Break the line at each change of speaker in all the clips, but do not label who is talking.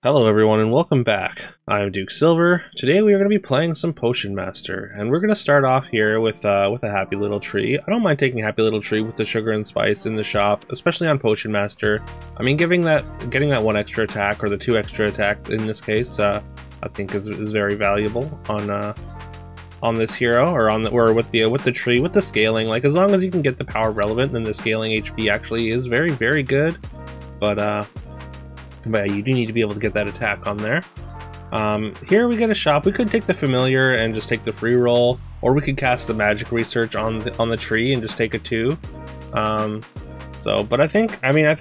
Hello everyone and welcome back. I'm Duke Silver. Today we are going to be playing some Potion Master, and we're going to start off here with a Happy Little Tree. I don't mind taking Happy Little Tree with the sugar and spice in the shop, especially on Potion Master. I mean, getting that one extra attack, or the 2 extra attack in this case, I think is very valuable on this hero, or with the tree, with the scaling. Like, as long as you can get the power relevant, then the scaling HP actually is very good. But yeah, you do need to be able to get that attack on there. Here we get a shop. We could take the familiar and just take the free roll, or we could cast the magic research on the tree and just take a 2. But I think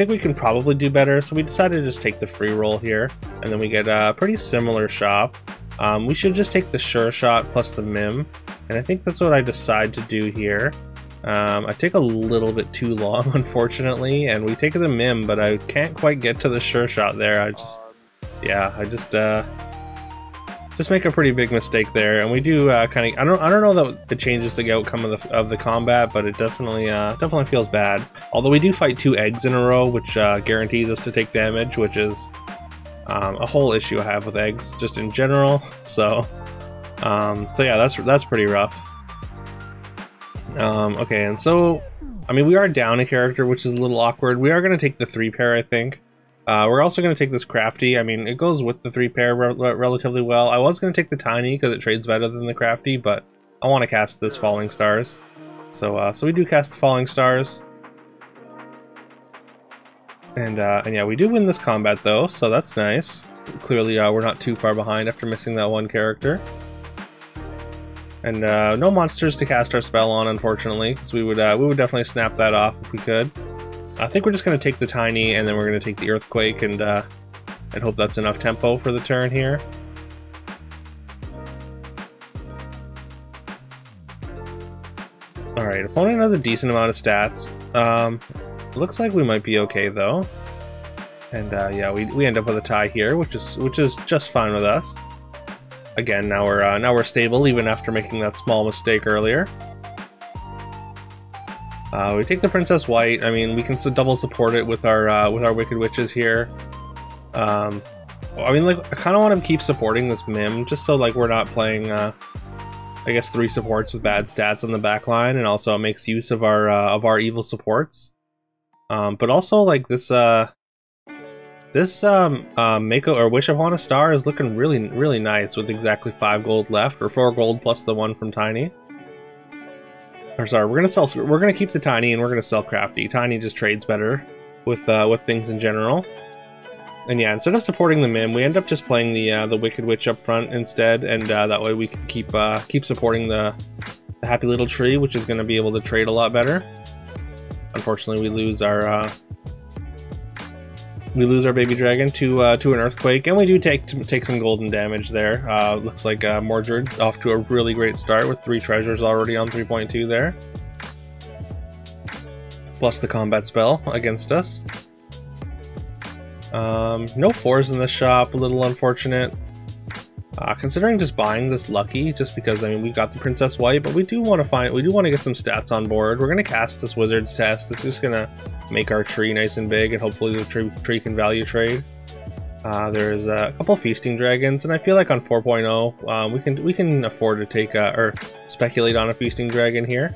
we can probably do better. So we decided to just take the free roll here, and then we get a pretty similar shop. We should just take the sure shot plus the mim, and I think that's what I decide to do here. I take a little bit too long, unfortunately, and we take the mim, but I can't quite get to the sure shot there. I just make a pretty big mistake there, and we do kind of. I don't know that it changes the outcome of the combat, but it definitely feels bad. Although we do fight 2 eggs in a row, which guarantees us to take damage, which is a whole issue I have with eggs just in general. So yeah, that's pretty rough. Okay, and so, I mean, we are down a character, which is a little awkward. We are going to take the 3-pair, I think. We're also going to take this crafty. I mean, it goes with the 3-pair relatively well. I was going to take the tiny because it trades better than the crafty, but I want to cast this Falling Stars. So we do cast the Falling Stars. And yeah, we do win this combat though, so that's nice. Clearly, we're not too far behind after missing that one character. And no monsters to cast our spell on, unfortunately, because we would definitely snap that off if we could. I think we're just going to take the tiny, and then we're going to take the earthquake, and hope that's enough tempo for the turn here. All right, opponent has a decent amount of stats. Looks like we might be okay though. And yeah, we end up with a tie here, which is just fine with us. Again, now we're stable even after making that small mistake earlier. We take the Princess White. I mean, we can double support it with our Wicked Witches here. I mean, like, I kind of want to keep supporting this Mim just so like we're not playing I guess 3 supports with bad stats on the back line, and also it makes use of our evil supports. But also, like, this Mako or Wish Upon a Star is looking really nice with exactly 5 gold left, or 4 gold plus the 1 from Tiny. Or sorry, we're gonna keep the Tiny and we're gonna sell Crafty. Tiny just trades better with things in general. And yeah, instead of supporting the Mim, we end up just playing the Wicked Witch up front instead, and that way we can keep supporting the Happy Little Tree, which is gonna be able to trade a lot better. Unfortunately, we lose our baby dragon to an earthquake, and we do take some golden damage there. Looks like Mordred off to a really great start with 3 treasures already on 3.2 there, plus the combat spell against us. No 4s in this shop, a little unfortunate. Considering just buying this lucky, just because I mean we got the Princess White, but we do want to get some stats on board. We're gonna cast this Wizard's Test. It's just gonna make our tree nice and big, and hopefully the tree can value trade. There's a couple Feasting Dragons, and I feel like on 4.0 we can afford to take or speculate on a Feasting Dragon here.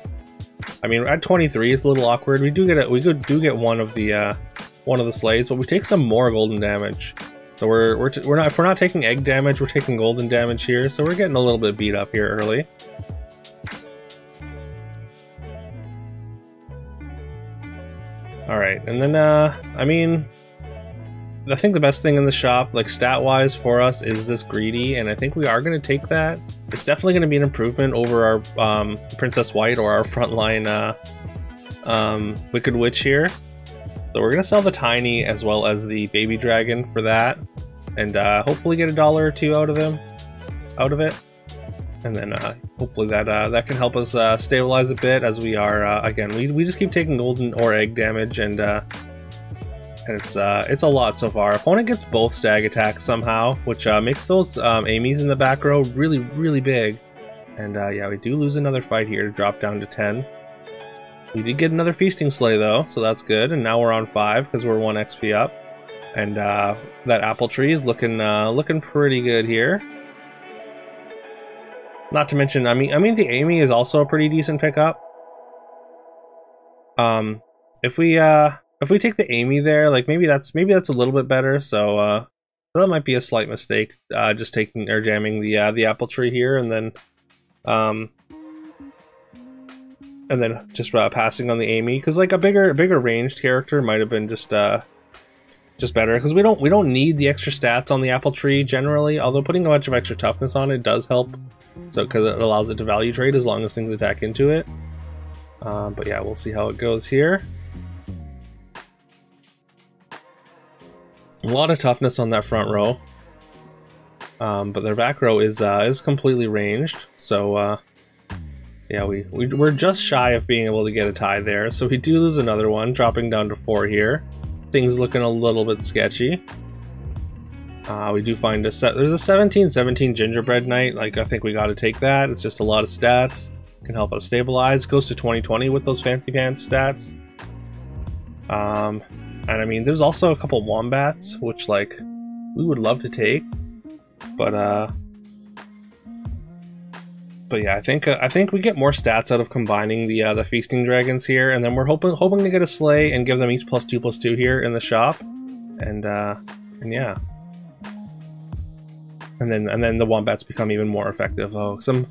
I mean, at 23 it's a little awkward. We do get one of the slays, but we take some more golden damage. So if we're not taking egg damage, we're taking golden damage here, so we're getting a little bit beat up here early. Alright, and then I mean, I think the best thing in the shop, like stat-wise for us, is this Greedy, and I think we are going to take that. It's definitely going to be an improvement over our Princess White or our frontline Wicked Witch here. So we're going to sell the Tiny as well as the Baby Dragon for that, and hopefully get $1 or 2 out of it. And then hopefully that can help us stabilize a bit, as we are, again, we just keep taking golden or egg damage, and it's a lot so far. Opponent gets both stag attacks somehow, which makes those Amy's in the back row really big. And yeah, we do lose another fight here to drop down to 10. We did get another Feasting Sleigh though, so that's good, and now we're on 5 because we're 1 XP up. And that apple tree is looking pretty good here. Not to mention, I mean the Amy is also a pretty decent pickup. If we take the Amy there, like maybe that's a little bit better. So that might be a slight mistake. Just taking or jamming the apple tree here, and then just passing on the Amy, because like a bigger ranged character might have been just better, because we don't need the extra stats on the apple tree generally. Although putting a bunch of extra toughness on it does help. So because it allows it to value trade as long as things attack into it. But yeah, we'll see how it goes here. A lot of toughness on that front row, but their back row is completely ranged. So yeah, we're just shy of being able to get a tie there. So we do lose another one, dropping down to 4 here. Things looking a little bit sketchy. We do find there's a 17-17 gingerbread knight. Like, I think we got to take that. It's just a lot of stats. Can help us stabilize. Goes to 2020 with those fancy pants stats. And I mean, there's also a couple wombats, which like we would love to take, but yeah, I think we get more stats out of combining the feasting dragons here, and then we're hoping to get a sleigh and give them each +2/+2 here in the shop, and yeah, and then the wombats become even more effective. Oh, some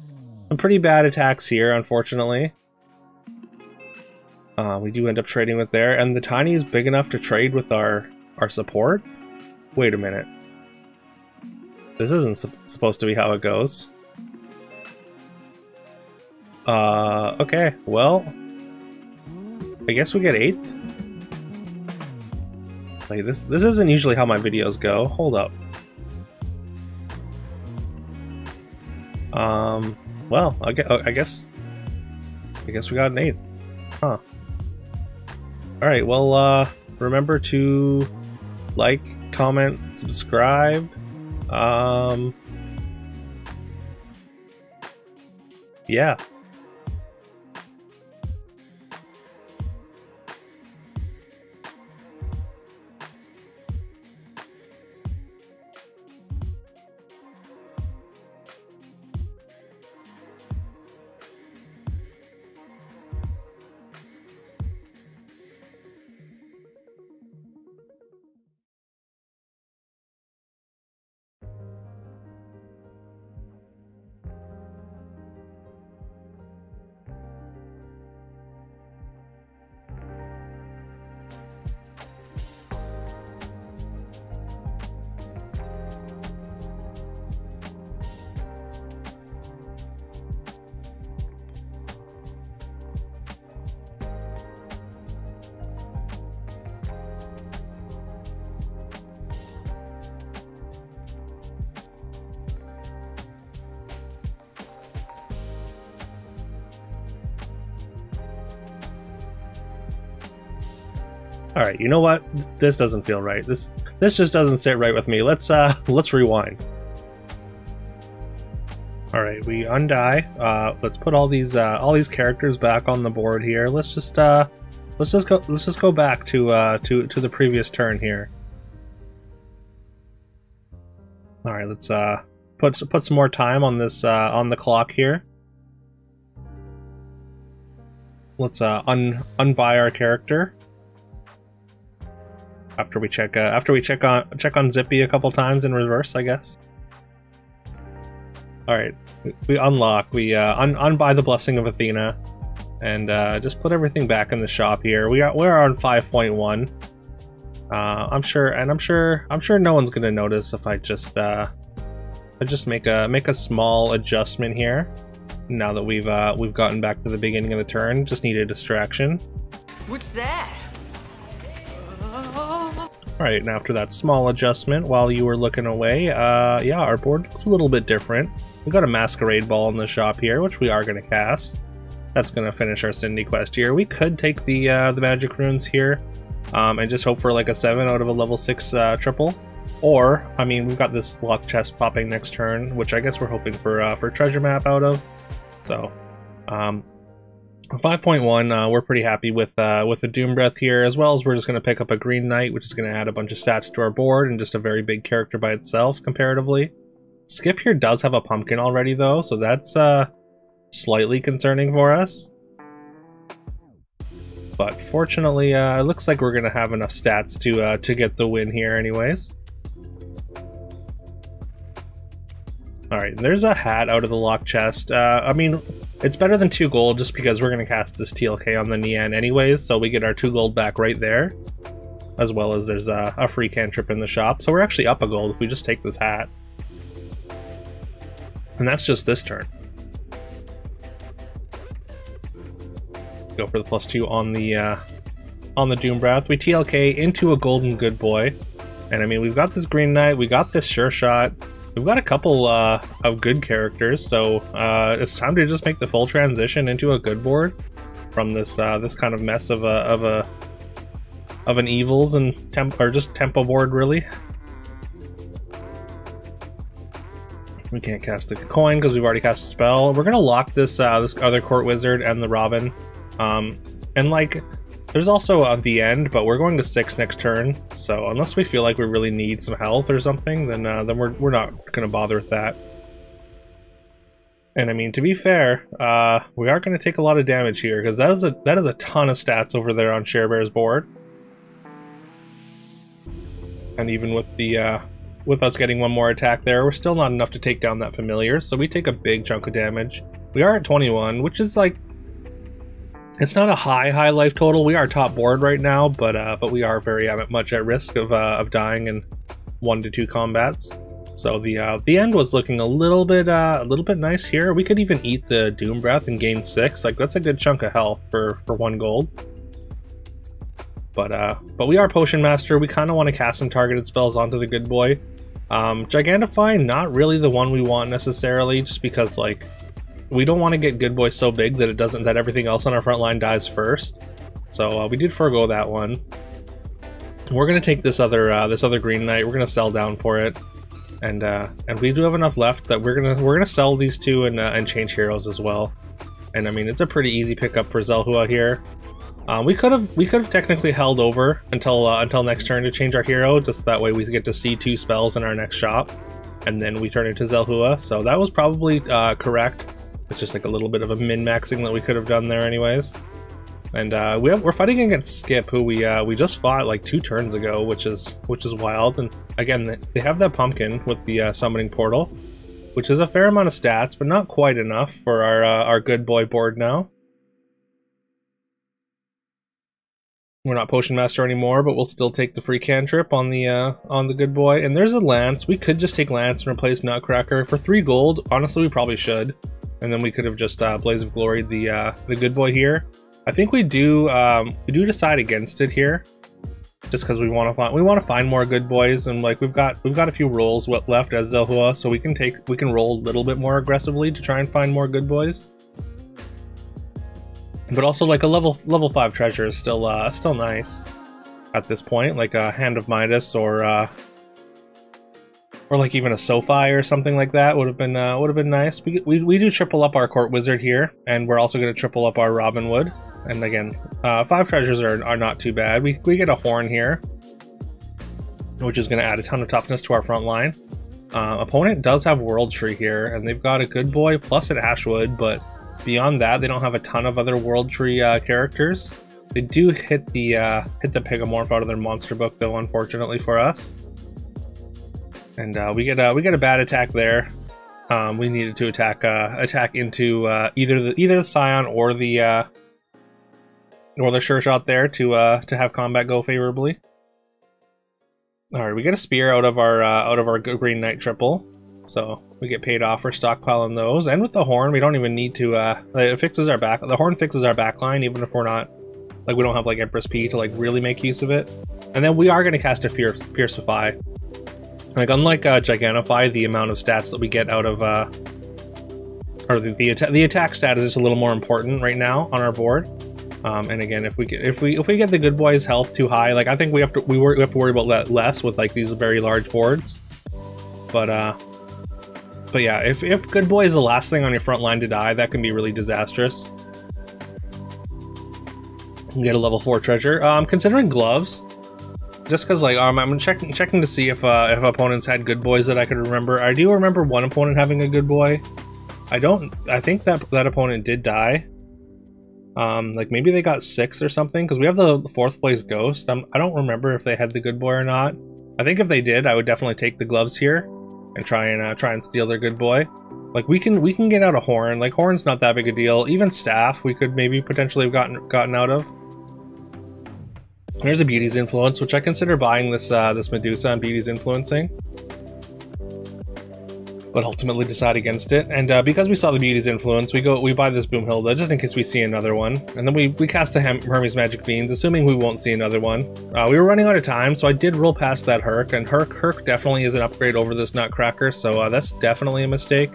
pretty bad attacks here, unfortunately. We do end up trading with there, and the tiny is big enough to trade with our support. Wait a minute. This isn't supposed to be how it goes. Okay, well, I guess we get 8th. Like this isn't usually how my videos go. Hold up. Well, I guess we got an 8th. Huh. Alright, well, remember to like, comment, subscribe. Yeah. All right, you know what? This doesn't feel right. This just doesn't sit right with me. Let's rewind. All right, we undie. Let's put all these characters back on the board here. Let's just go back to the previous turn here. All right, let's put some more time on this on the clock here. Let's unbuy our character. After we check on Zippy a couple times in reverse, I guess. All right, we unlock. We unbuy the Blessing of Athena, and just put everything back in the shop here. We're on 5.1. I'm sure no one's gonna notice if I just make a small adjustment here. Now that we've gotten back to the beginning of the turn, just need a distraction.
What's that?
Alright, and after that small adjustment, while you were looking away, yeah, our board looks a little bit different. We've got a Masquerade Ball in the shop here, which we are going to cast. That's going to finish our Cindy quest here. We could take the magic runes here, and just hope for like a 7 out of a level 6 triple. Or, I mean, we've got this lock chest popping next turn, which I guess we're hoping for treasure map out of. So, 5.1, we're pretty happy with the Doom Breath here, as well as we're just going to pick up a Green Knight, which is going to add a bunch of stats to our board and just a very big character by itself comparatively. Skip here does have a pumpkin already though, so that's slightly concerning for us. But fortunately, it looks like we're going to have enough stats to get the win here anyways. Alright, there's a hat out of the locked chest. I mean, it's better than 2 gold just because we're going to cast this TLK on the Nian anyways, so we get our 2 gold back right there. As well as there's a free cantrip in the shop, so we're actually up a gold if we just take this hat. And that's just this turn. Go for the +2 on the Doom Breath. We TLK into a golden good boy. And I mean, we've got this Green Knight, we got this Sure Shot. We've got a couple of good characters, so it's time to just make the full transition into a good board from this this kind of mess of an evils and just tempo board really. We can't cast the coin because we've already cast a spell. We're gonna lock this this other Court Wizard and the Robin, and like there's also the end, but we're going to 6 next turn. So unless we feel like we really need some health or something, then we're not gonna bother with that. And I mean, to be fair, we are gonna take a lot of damage here because that is a ton of stats over there on Sharebear's board. And even with the with us getting one more attack there, we're still not enough to take down that familiar, so we take a big chunk of damage. We are at 21, which is like, it's not a high life total. We are top board right now, but we are very much at risk of dying in 1 to 2 combats. So the end was looking a little bit nice here. We could even eat the Doom Breath and gain 6. Like that's a good chunk of health for 1 gold. But we are Potion Master. We kind of want to cast some targeted spells onto the good boy. Gigantify, not really the one we want necessarily, just because like we don't want to get good boy so big that that everything else on our front line dies first. So we did forego that one. We're gonna take this other Green Knight. We're gonna sell down for it, and we do have enough left that we're gonna sell these 2 and change heroes as well. And I mean, it's a pretty easy pickup for Zelhua here. We could have technically held over until next turn to change our hero, just that way we get to see 2 spells in our next shop, and then we turn into Zelhua. So that was probably correct. It's just like a little bit of a min-maxing that we could have done there anyways. And we're fighting against Skip, who we just fought like 2 turns ago, which is wild. And again, they have that pumpkin with the summoning portal, which is a fair amount of stats, but not quite enough for our good boy board now. We're not Potion Master anymore, but we'll still take the free cantrip on the good boy. And there's a Lance. We could just take Lance and replace Nutcracker for 3 gold. Honestly, we probably should. And then we could have just Blaze of Glory the good boy here. I think we do decide against it here, just because we want to find more good boys, and like we've got a few rolls left as Zelhua, so we can roll a little bit more aggressively to try and find more good boys. But also, like a level 5 treasure is still nice at this point, like a Hand of Midas or like even a Sophie or something like that would have been nice. We do triple up our Court Wizard here, and we're also going to triple up our Robin Wood. And again, 5 treasures are not too bad. We get a Horn here, which is going to add a ton of toughness to our front line. Opponent does have World Tree here, and they've got a good boy plus an Ashwood, but beyond that, they don't have a ton of other World Tree characters. They do hit the Pigomorph out of their monster book, though, unfortunately for us. And we get a bad attack there. We needed to attack into either the Scion or the Sure Shot there to have combat go favorably. All right, we get a spear out of our Green Knight triple, so we get paid off for stockpiling those. And with the Horn, we don't even need to. It fixes our back. The Horn fixes our back line, even if we're not like we don't have like Empress P to like really make use of it. And then we are going to cast a Fiercify. Like unlike Gigantify, the amount of stats that we get out of or the attack stat is just a little more important right now on our board. And again, if we get the good boy's health too high, like I think we have to worry about that less with like these very large boards. But yeah, if good boy is the last thing on your front line to die, that can be really disastrous. and get a level 4 treasure. I'm considering gloves, just because like I'm checking to see if opponents had good boys that I could remember. I do remember one opponent having a good boy. I think that opponent did die. Like maybe they got 6 or something, because we have the 4th place ghost. I don't remember if they had the good boy or not. I think if they did, I would definitely take the gloves here and try and steal their good boy. Like we can get out a horn. Like horn's not that big a deal. Even staff we could maybe potentially have gotten out of. There's a Beauty's Influence, which I consider buying this Medusa and Beauty's Influencing, but ultimately decide against it. And because we saw the Beauty's Influence, we buy this Boomhilda just in case we see another one, and then we cast the Hermes Magic Beans, assuming we won't see another one. We were running out of time, so I did roll past that Herc, and Herc definitely is an upgrade over this Nutcracker, so that's definitely a mistake.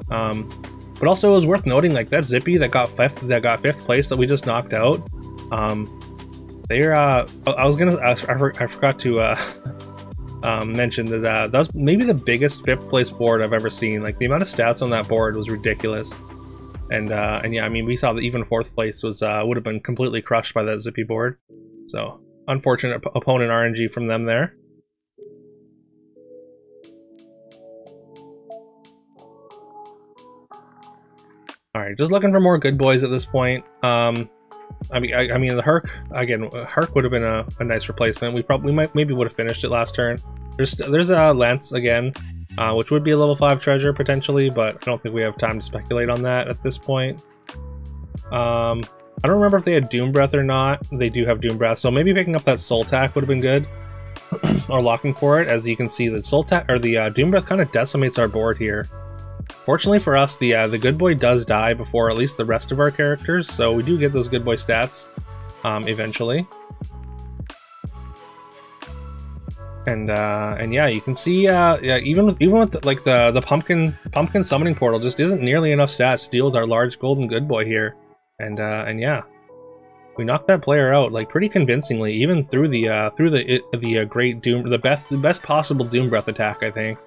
But also it was worth noting, like that Zippy that got 5th place that we just knocked out. They're I forgot to mention that was maybe the biggest 5th place board I've ever seen. Like the amount of stats on that board was ridiculous, and yeah, I mean we saw that even 4th place was would have been completely crushed by that Zippy board. So unfortunate opponent RNG from them there. All right, just looking for more good boys at this point. I mean the Herc again. Herc would have been a nice replacement. We maybe would have finished it last turn. There's a Lance again, which would be a level 5 treasure potentially, but I don't think we have time to speculate on that at this point. I don't remember if they had Doom Breath or not. They do have Doom Breath, so maybe picking up that Soul Tack would have been good, or locking for it. As you can see, the Soul Tack or the Doom Breath kind of decimates our board here. Fortunately for us, the good boy does die before at least the rest of our characters, so we do get those good boy stats eventually. And yeah, you can see yeah, even with like the pumpkin summoning portal just isn't nearly enough stats to deal with our large golden good boy here. And yeah, we knocked that player out like pretty convincingly, even through the great Doom, the best possible Doom Breath attack, I think.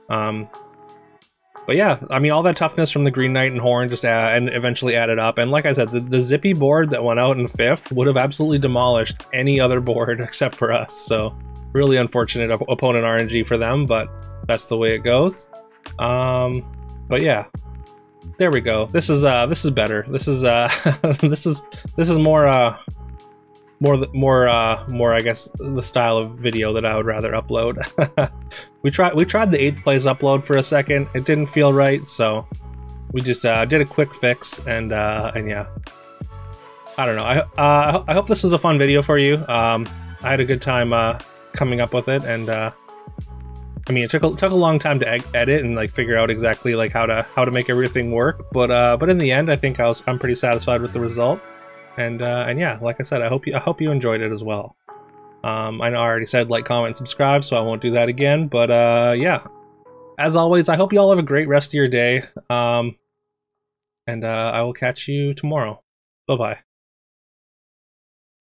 But yeah, I mean, all that toughness from the Green Knight and Horn just and eventually added up. And like I said, the Zippy board that went out in 5th would have absolutely demolished any other board except for us. So really unfortunate opponent RNG for them, but that's the way it goes. But yeah, there we go. This is better. This is this is more I guess the style of video that I would rather upload. we tried the 8th place upload for a second. It didn't feel right, so we just did a quick fix, and yeah, I don't know. I hope this was a fun video for you. I had a good time coming up with it, and I mean it took a long time to edit and like figure out exactly like how to make everything work, but in the end I think I'm pretty satisfied with the result. And yeah, like I said, I hope you enjoyed it as well. I know I already said like, comment, and subscribe, so I won't do that again. But yeah, as always, I hope you all have a great rest of your day. And I will catch you tomorrow. Bye bye.